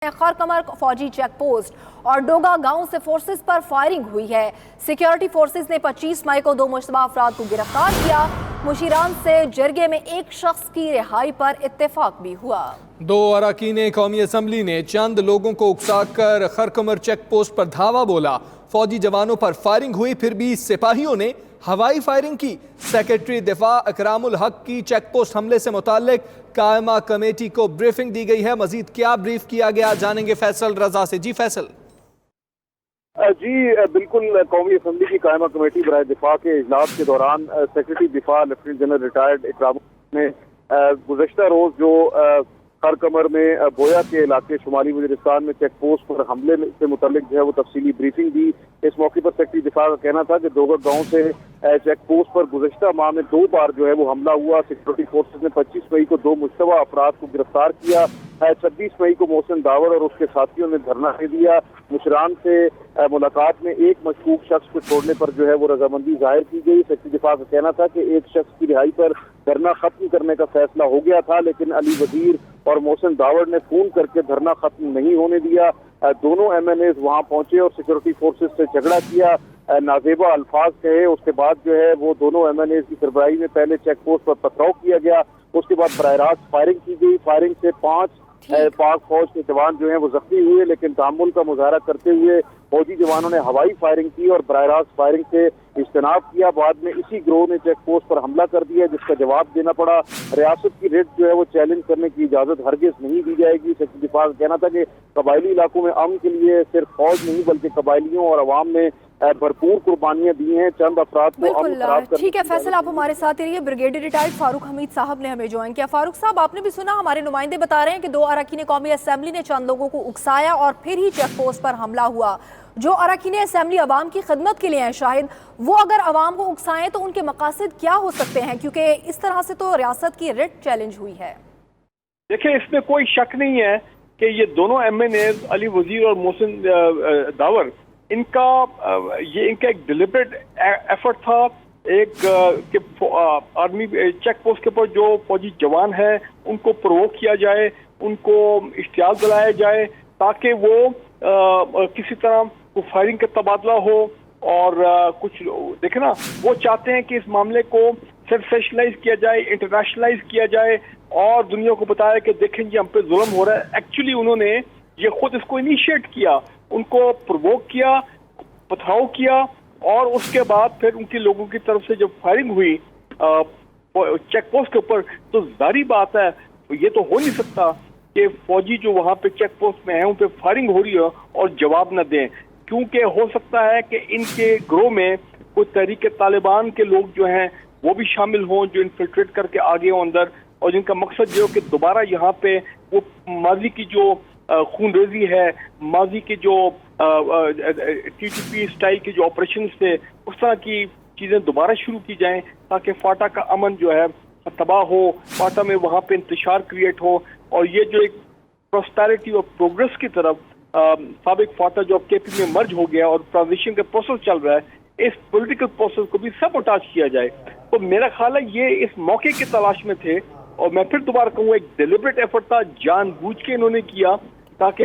खरकमर फौजी check post और डोगा गांव से फोर्सेस पर फायरिंग हुई है। सिक्योरिटी फोर्सेस ने 25 मई को 2 मुश्तबा अफराद को गिरफ्तार किया। मुशीरान से जरगे में एक शख्स की रिहाई पर इत्तेफाक भी हुआ। 2 अरकान कौमी असम्बली ने चंद लोगों को उकसाकर खरकमर चेक पोस्ट पर धावा बोला। फौजी जवानों पर फायरिंग हुई, फिर भी सिपाहियों ने हवाई फायरिंग की। सेक्रेटरी दिफा अकरामुल हक की चेक पोस्ट हमले से मुताल्लिक कायमा कमेटी को ब्रीफिंग दी गई है। मजीद क्या ब्रीफ किया गया जानेंगे फैसल रजा से। जी फैसल। जी बिल्कुल, कौमी असम्बली की कायमा कमेटी बराए दिफा के इजलास के दौरान सेक्रेटरी दिफा लेफ्टिनेंट जनरल रिटायर्ड इकरामुल ने गुज़श्ता रोज जो खरकमर में बोया के इलाके शुमाली वज़ीरिस्तान में चेक पोस्ट पर हमले से मुतल्लिक जो है वो तफसीली ब्रीफिंग दी। इस मौके पर सेक्रेटरी दिफा का कहना था कि डोगा गांव से चेक पोस्ट पर गुज़श्ता माह में 2 बार जो है वो हमला हुआ। सिक्योरिटी फोर्सेस ने 25 मई को 2 मुश्तबा अफराद को गिरफ्तार किया। 26 मई को मोहसिन दावर और उसके साथियों ने धरना दे दिया। मुशरान से मुलाकात में एक मशकूक शख्स को छोड़ने पर जो है वो रजामंदी जाहिर की गई। सेक्रेटरी दिफा का कहना था कि एक शख्स की रिहाई पर धरना खत्म करने का फैसला हो गया था, लेकिन अली वजीर और मोहसिन दावर ने फोन करके धरना खत्म नहीं होने दिया। दोनों MNAs वहां पहुंचे और सिक्योरिटी फोर्सेस से झगड़ा किया, नाजेबा अल्फाज कहे। उसके बाद जो है वो दोनों MNAs की सरबराही में पहले चेक पोस्ट पर पथराव किया गया, उसके बाद बराह रास्त फायरिंग की गई। फायरिंग से 5 पाक फौज के जवान जो हैं वो जख्मी हुए, लेकिन तहम्मुल का मुजाहरा करते हुए फौजी जवानों ने हवाई फायरिंग की और बराह रास्त फायरिंग से इज्तनाब किया। बाद में इसी ग्रोह ने चेक पोस्ट पर हमला कर दिया, जिसका जवाब देना पड़ा। रियासत की रेड जो है वो चैलेंज करने की इजाजत हरगिज नहीं दी जाएगी। सेक्रेटरी दिफा का कहना था कि कबायली इलाकों में अमन के लिए सिर्फ फौज नहीं बल्कि कबायलियों और अवाम ने भरपूर कुर्बानियां दी हैं। चंद अफराद को अमन खराब कर। ठीक है फैसल, आप हमारे साथ रहिए। ब्रिगेडियर रिटायर्ड फारूक हमीद साहब ने हमें ज्वाइन किया। फारूक साहब, आपने भी सुना, हमारे नुमाइंदे बता रहे हैं कि 2 अरकान कौमी असम्बली ने चंद लोगों को उकसाया और फिर ही चेक पोस्ट पर हमला हुआ। जो अरकान असम्बली अवाम की खिदमत के लिए हैं, शायद वो अगर अवाम को उकसाएं तो उनके मकासद क्या हो सकते हैं, क्योंकि इस तरह से तो रियासत की रेड चैलेंज हुई है। देखिए, इसमें कोई शक नहीं है कि ये दोनों MNAs अली वजीर और मोहसिन दावर, इनका एक डिलिबरेट एफर्ट था। एक आर्मी चेक पोस्ट के ऊपर जो फौजी जवान है उनको प्रोवोक किया जाए, उनको इश्तियाल दिलाया जाए ताकि वो किसी तरह को फायरिंग का तबादला हो। और कुछ देखे ना, वो चाहते हैं कि इस मामले को सेंसेशनलाइज किया जाए, इंटरनेशनलाइज किया जाए और दुनिया को बताया कि देखें जी हम पे जुल्म हो रहा है। एक्चुअली उन्होंने ये खुद इसको इनिशिएट किया, उनको प्रोवोक किया, पथराव किया और उसके बाद फिर उनके लोगों की तरफ से जब फायरिंग हुई चेक पोस्ट के ऊपर, तो जारी बात है ये तो हो नहीं सकता कि फौजी जो वहां पे चेक पोस्ट में है उन पे फायरिंग हो रही है और जवाब न दें, क्योंकि हो सकता है कि इनके ग्रोह में कोई तहरीक तालिबान के लोग जो हैं वो भी शामिल हों, जो इन्फिल्ट्रेट करके आगे हों अंदर, और जिनका मकसद जो कि दोबारा यहाँ पे वो माजी की जो खून रेजी है, माजी के जो TTP स्टाइल के जो ऑपरेशन थे, उस तरह की चीजें दोबारा शुरू की जाएं ताकि फाटा का अमन जो है तबाह हो, फाटा में वहाँ पे इंतशार क्रिएट हो और ये जो एक प्रॉस्पेरिटी और प्रोग्रेस की तरफ साबिक फाटा जो अब KP में मर्ज हो गया और ट्रांजिशन का प्रोसेस चल रहा है, इस पॉलिटिकल प्रोसेस को भी सबोटाज किया जाए। तो मेरा ख्याल है ये इस मौके की तलाश में थे और मैं फिर दोबारा कहूँ एक डिलिबरेट एफर्ट था, जानबूझ के इन्होंने किया ताकि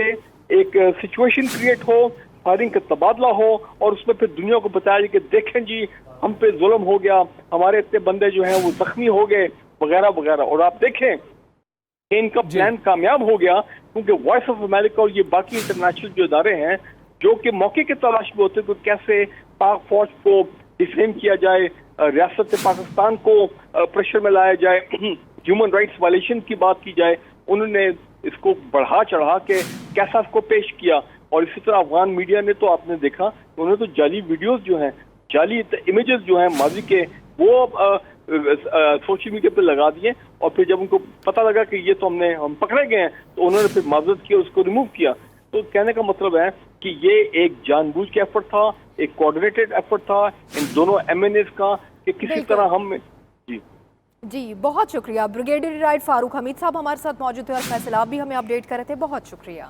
एक सिचुएशन क्रिएट हो, फायरिंग का तबादला हो और उसमें फिर दुनिया को बताया जाए कि देखें जी हम पे जुल्म हो गया, हमारे इतने बंदे जो हैं वो जख्मी हो गए वगैरह वगैरह। और आप देखें कि इनका प्लान कामयाब हो गया, क्योंकि वॉइस ऑफ अमेरिका और ये बाकी इंटरनेशनल जो इदारे हैं जो कि मौके की तलाश में होते तो कैसे पाक फौज को डिफेम किया जाए, रियासत पाकिस्तान को प्रेशर में लाया जाए, ह्यूमन राइट्स वायलेशन की बात की जाए, उन्होंने इसको बढ़ा चढ़ा के कैसा इसको पेश किया। और इसी तरह अफगान मीडिया ने तो आपने देखा उन्होंने तो जाली वीडियोस जो हैं, जाली इमेजेस जो हैं माजी के, वो सोशल मीडिया पे लगा दिए और फिर जब उनको पता लगा कि ये तो हम पकड़े गए हैं तो उन्होंने फिर माजरत किया, उसको रिमूव किया। तो कहने का मतलब है कि ये एक जानबूझ के एफर्ट था, एक कोऑर्डिनेटेड एफर्ट था इन दोनों MNAs का कि किसी तरह हम जी बहुत शुक्रिया। ब्रिगेडियर रिटायर्ड फारूक हमीद साहब हमारे साथ मौजूद थे और फैसल आप भी हमें अपडेट कर रहे थे, बहुत शुक्रिया।